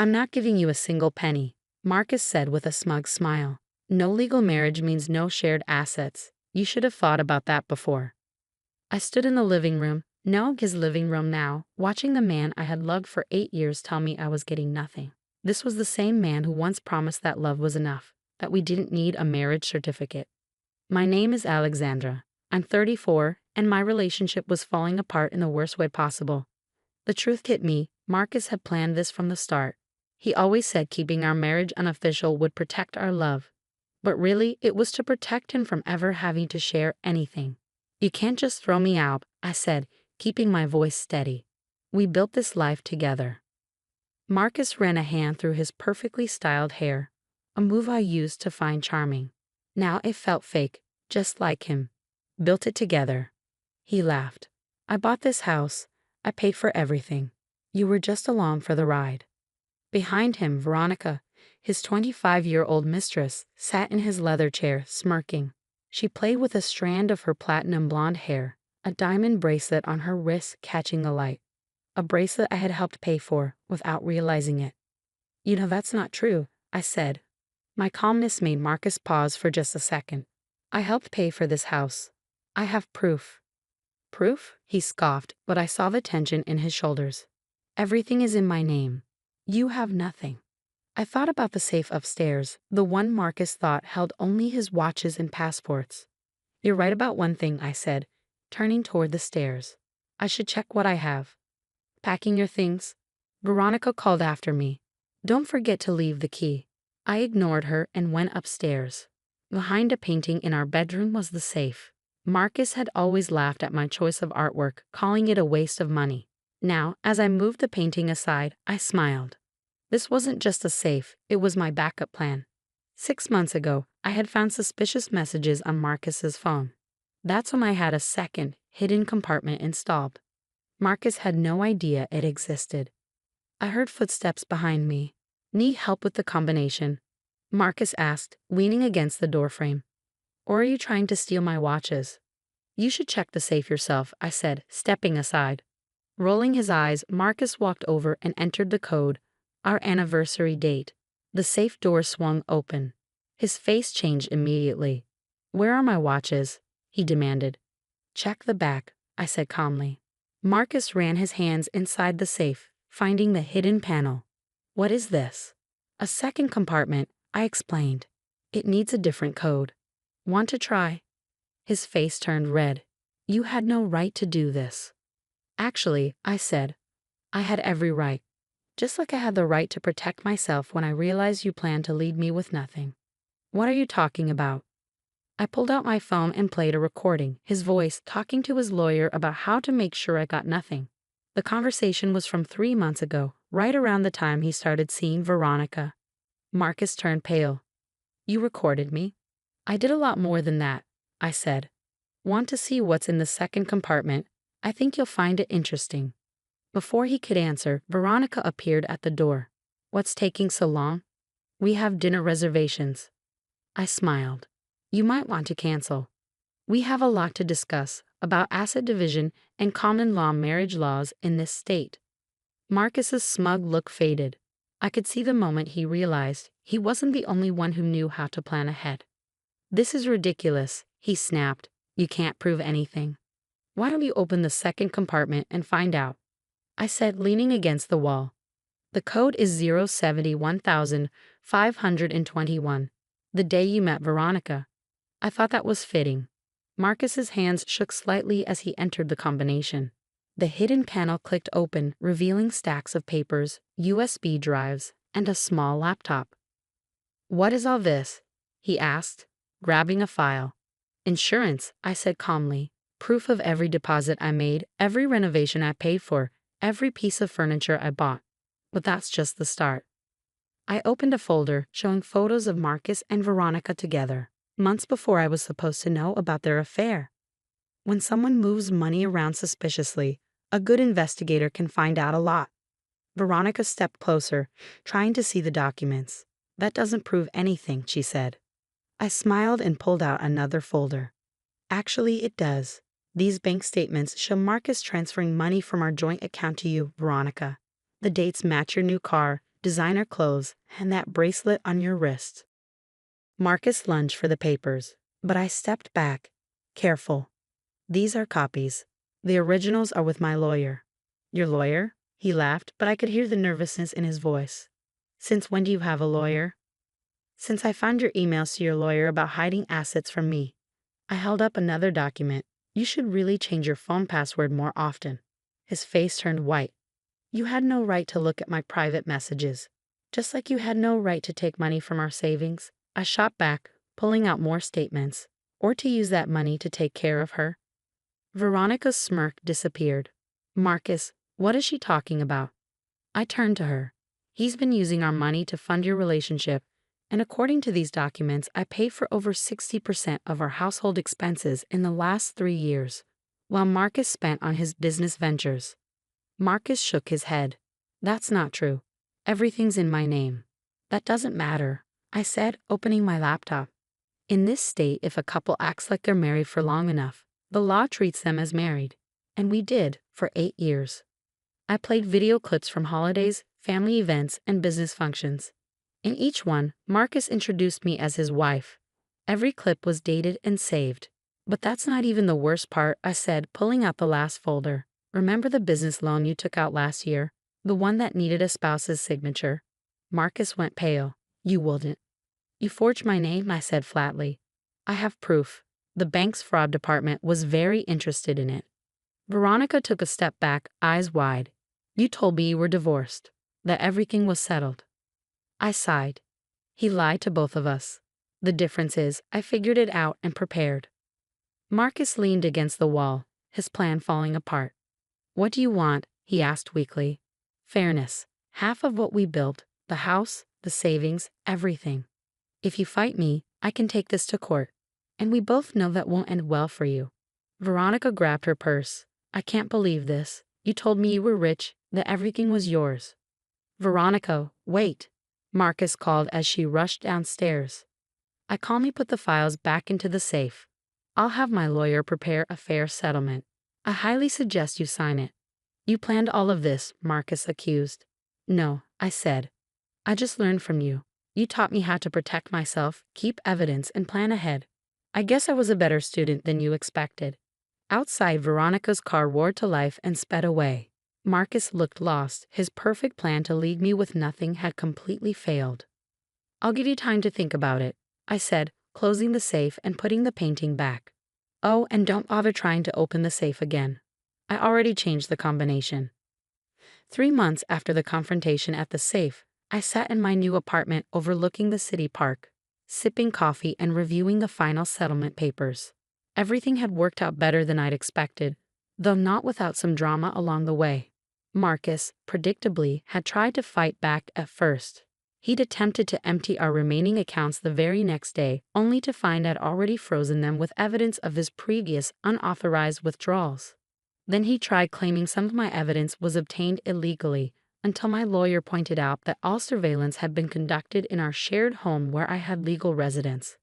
I'm not giving you a single penny, Marcus said with a smug smile. No legal marriage means no shared assets. You should have thought about that before. I stood in the living room, no, his living room now, watching the man I had loved for 8 years tell me I was getting nothing. This was the same man who once promised that love was enough, that we didn't need a marriage certificate. My name is Alexandra. I'm 34, and my relationship was falling apart in the worst way possible. The truth hit me, Marcus had planned this from the start. He always said keeping our marriage unofficial would protect our love. But really, it was to protect him from ever having to share anything. You can't just throw me out, I said, keeping my voice steady. We built this life together. Marcus ran a hand through his perfectly styled hair, a move I used to find charming. Now it felt fake, just like him. Built it together. He laughed. I bought this house. I paid for everything. You were just along for the ride. Behind him, Veronica, his 25-year-old mistress, sat in his leather chair, smirking. She played with a strand of her platinum blonde hair, a diamond bracelet on her wrist catching the light. A bracelet I had helped pay for, without realizing it. You know that's not true, I said. My calmness made Marcus pause for just a second. I helped pay for this house. I have proof. Proof? He scoffed, but I saw the tension in his shoulders. Everything is in my name. You have nothing. I thought about the safe upstairs, the one Marcus thought held only his watches and passports. You're right about one thing, I said, turning toward the stairs. I should check what I have. Packing your things? Veronica called after me. Don't forget to leave the key. I ignored her and went upstairs. Behind a painting in our bedroom was the safe. Marcus had always laughed at my choice of artwork, calling it a waste of money. Now, as I moved the painting aside, I smiled. This wasn't just a safe, it was my backup plan. 6 months ago, I had found suspicious messages on Marcus's phone. That's when I had a second, hidden compartment installed. Marcus had no idea it existed. I heard footsteps behind me. Need help with the combination? Marcus asked, leaning against the doorframe. Or are you trying to steal my watches? You should check the safe yourself, I said, stepping aside. Rolling his eyes, Marcus walked over and entered the code, our anniversary date. The safe door swung open. His face changed immediately. Where are my watches? He demanded. Check the back, I said calmly. Marcus ran his hands inside the safe, finding the hidden panel. What is this? A second compartment, I explained. It needs a different code. Want to try? His face turned red. You had no right to do this. Actually, I said, I had every right. Just like I had the right to protect myself when I realized you planned to lead me with nothing. What are you talking about? I pulled out my phone and played a recording, his voice talking to his lawyer about how to make sure I got nothing. The conversation was from 3 months ago, right around the time he started seeing Veronica. Marcus turned pale. You recorded me? I did a lot more than that, I said. Want to see what's in the second compartment? I think you'll find it interesting. Before he could answer, Veronica appeared at the door. What's taking so long? We have dinner reservations. I smiled. You might want to cancel. We have a lot to discuss about asset division and common law marriage laws in this state. Marcus's smug look faded. I could see the moment he realized he wasn't the only one who knew how to plan ahead. This is ridiculous, he snapped. You can't prove anything. Why don't you open the second compartment and find out? I said, leaning against the wall. The code is 071521, the day you met Veronica. I thought that was fitting. Marcus's hands shook slightly as he entered the combination. The hidden panel clicked open, revealing stacks of papers, USB drives, and a small laptop. What is all this? He asked, grabbing a file. Insurance, I said calmly. Proof of every deposit I made, every renovation I paid for, every piece of furniture I bought. But that's just the start. I opened a folder showing photos of Marcus and Veronica together, months before I was supposed to know about their affair. When someone moves money around suspiciously, a good investigator can find out a lot. Veronica stepped closer, trying to see the documents. That doesn't prove anything, she said. I smiled and pulled out another folder. Actually, it does. These bank statements show Marcus transferring money from our joint account to you, Veronica. The dates match your new car, designer clothes, and that bracelet on your wrist. Marcus lunged for the papers, but I stepped back. Careful. These are copies. The originals are with my lawyer. Your lawyer? He laughed, but I could hear the nervousness in his voice. Since when do you have a lawyer? Since I found your emails to your lawyer about hiding assets from me. I held up another document. You should really change your phone password more often. His face turned white. You had no right to look at my private messages. Just like you had no right to take money from our savings. I shot back, pulling out more statements. Or to use that money to take care of her. Veronica's smirk disappeared. Marcus, what is she talking about? I turned to her. He's been using our money to fund your relationship, and according to these documents, I paid for over 60% of our household expenses in the last 3 years, while Marcus spent on his business ventures. Marcus shook his head. That's not true. Everything's in my name. That doesn't matter, I said, opening my laptop. In this state, if a couple acts like they're married for long enough, the law treats them as married. And we did, for 8 years. I played video clips from holidays, family events, and business functions. In each one, Marcus introduced me as his wife. Every clip was dated and saved. But that's not even the worst part, I said, pulling out the last folder. Remember the business loan you took out last year? The one that needed a spouse's signature? Marcus went pale. You wouldn't. You forged my name, I said flatly. I have proof. The bank's fraud department was very interested in it. Veronica took a step back, eyes wide. You told me you were divorced, that everything was settled. I sighed. He lied to both of us. The difference is, I figured it out and prepared. Marcus leaned against the wall, his plan falling apart. What do you want? He asked weakly. Fairness. Half of what we built, the house, the savings, everything. If you fight me, I can take this to court. And we both know that won't end well for you. Veronica grabbed her purse. I can't believe this. You told me you were rich, that everything was yours. Veronica, wait, Marcus called as she rushed downstairs. I calmly put the files back into the safe. I'll have my lawyer prepare a fair settlement. I highly suggest you sign it. You planned all of this, Marcus accused. No, I said. I just learned from you. You taught me how to protect myself, keep evidence, and plan ahead. I guess I was a better student than you expected. Outside, Veronica's car roared to life and sped away. Marcus looked lost. His perfect plan to leave me with nothing had completely failed. I'll give you time to think about it, I said, closing the safe and putting the painting back. Oh, and don't bother trying to open the safe again. I already changed the combination. 3 months after the confrontation at the safe, I sat in my new apartment overlooking the city park, sipping coffee and reviewing the final settlement papers. Everything had worked out better than I'd expected, though not without some drama along the way. Marcus, predictably, had tried to fight back at first. He'd attempted to empty our remaining accounts the very next day, only to find I'd already frozen them with evidence of his previous unauthorized withdrawals. Then he tried claiming some of my evidence was obtained illegally, until my lawyer pointed out that all surveillance had been conducted in our shared home where I had legal residence.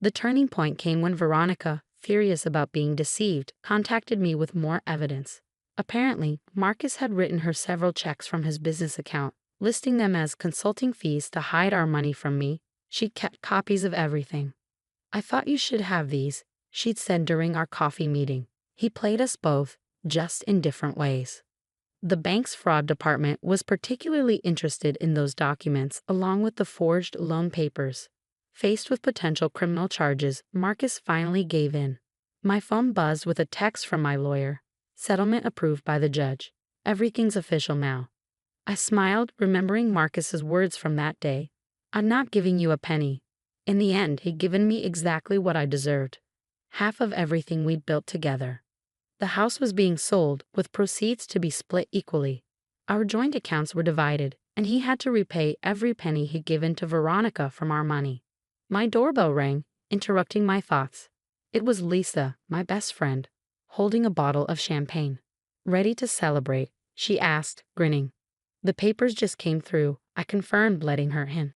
The turning point came when Veronica, furious about being deceived, contacted me with more evidence. Apparently, Marcus had written her several checks from his business account, listing them as consulting fees to hide our money from me. She'd kept copies of everything. I thought you should have these, she'd said during our coffee meeting. He played us both, just in different ways. The bank's fraud department was particularly interested in those documents along with the forged loan papers. Faced with potential criminal charges, Marcus finally gave in. My phone buzzed with a text from my lawyer. Settlement approved by the judge. Everything's official now. I smiled, remembering Marcus's words from that day. I'm not giving you a penny. In the end, he'd given me exactly what I deserved. Half of everything we'd built together. The house was being sold, with proceeds to be split equally. Our joint accounts were divided, and he had to repay every penny he'd given to Veronica from our money. My doorbell rang, interrupting my thoughts. It was Lisa, my best friend, holding a bottle of champagne. Ready to celebrate, she asked, grinning. The papers just came through, I confirmed, letting her in.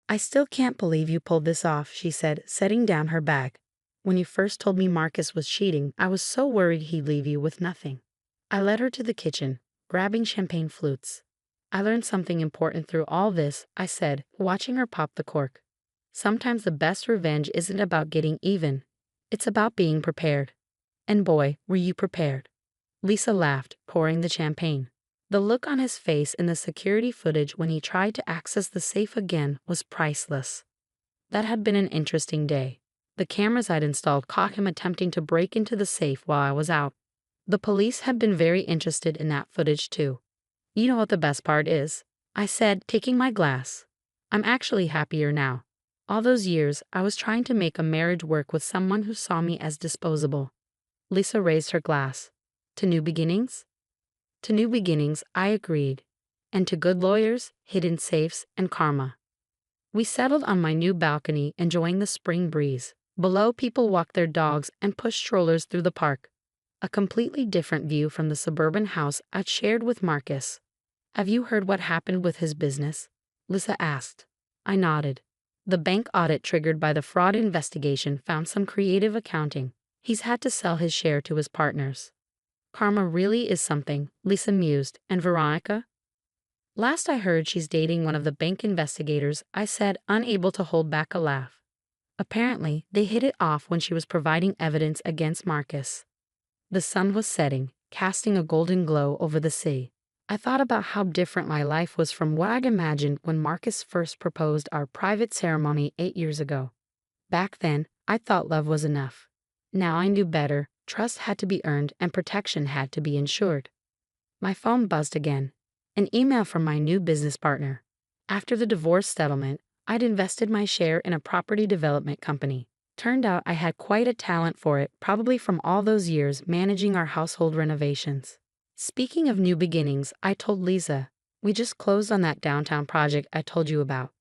I still can't believe you pulled this off, she said, setting down her bag. When you first told me Marcus was cheating, I was so worried he'd leave you with nothing. I led her to the kitchen, grabbing champagne flutes. I learned something important through all this, I said, watching her pop the cork. Sometimes the best revenge isn't about getting even. It's about being prepared. And boy, were you prepared. Lisa laughed, pouring the champagne. The look on his face in the security footage when he tried to access the safe again was priceless. That had been an interesting day. The cameras I'd installed caught him attempting to break into the safe while I was out. The police had been very interested in that footage too. You know what the best part is? I said, taking my glass. I'm actually happier now. All those years, I was trying to make a marriage work with someone who saw me as disposable. Lisa raised her glass. To new beginnings? To new beginnings, I agreed. And to good lawyers, hidden safes, and karma. We settled on my new balcony, enjoying the spring breeze. Below, people walked their dogs and pushed strollers through the park. A completely different view from the suburban house I'd shared with Marcus. Have you heard what happened with his business? Lisa asked. I nodded. The bank audit triggered by the fraud investigation found some creative accounting. He's had to sell his share to his partners. Karma really is something, Lisa mused. And Veronica? Last I heard, she's dating one of the bank investigators, I said, unable to hold back a laugh. Apparently, they hit it off when she was providing evidence against Marcus. The sun was setting, casting a golden glow over the sea. I thought about how different my life was from what I'd imagined when Marcus first proposed our private ceremony 8 years ago. Back then, I thought love was enough. Now I knew better. Trust had to be earned and protection had to be ensured. My phone buzzed again. An email from my new business partner. After the divorce settlement, I'd invested my share in a property development company. Turned out I had quite a talent for it, probably from all those years managing our household renovations. Speaking of new beginnings, I told Lisa, we just closed on that downtown project I told you about.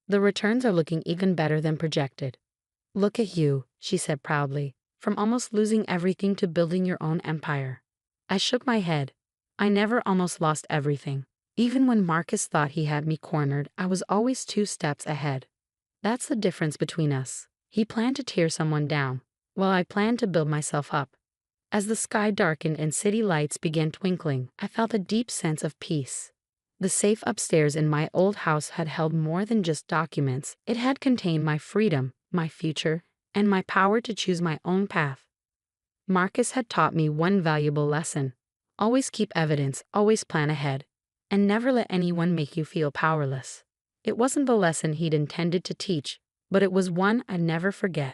The returns are looking even better than projected. Look at you, she said proudly, from almost losing everything to building your own empire. I shook my head. I never almost lost everything. Even when Marcus thought he had me cornered, I was always 2 steps ahead. That's the difference between us. He planned to tear someone down, while I planned to build myself up. As the sky darkened and city lights began twinkling, I felt a deep sense of peace. The safe upstairs in my old house had held more than just documents. It had contained my freedom, my future, and my power to choose my own path. Marcus had taught me one valuable lesson. Always keep evidence, always plan ahead, and never let anyone make you feel powerless. It wasn't the lesson he'd intended to teach, but it was one I'd never forget.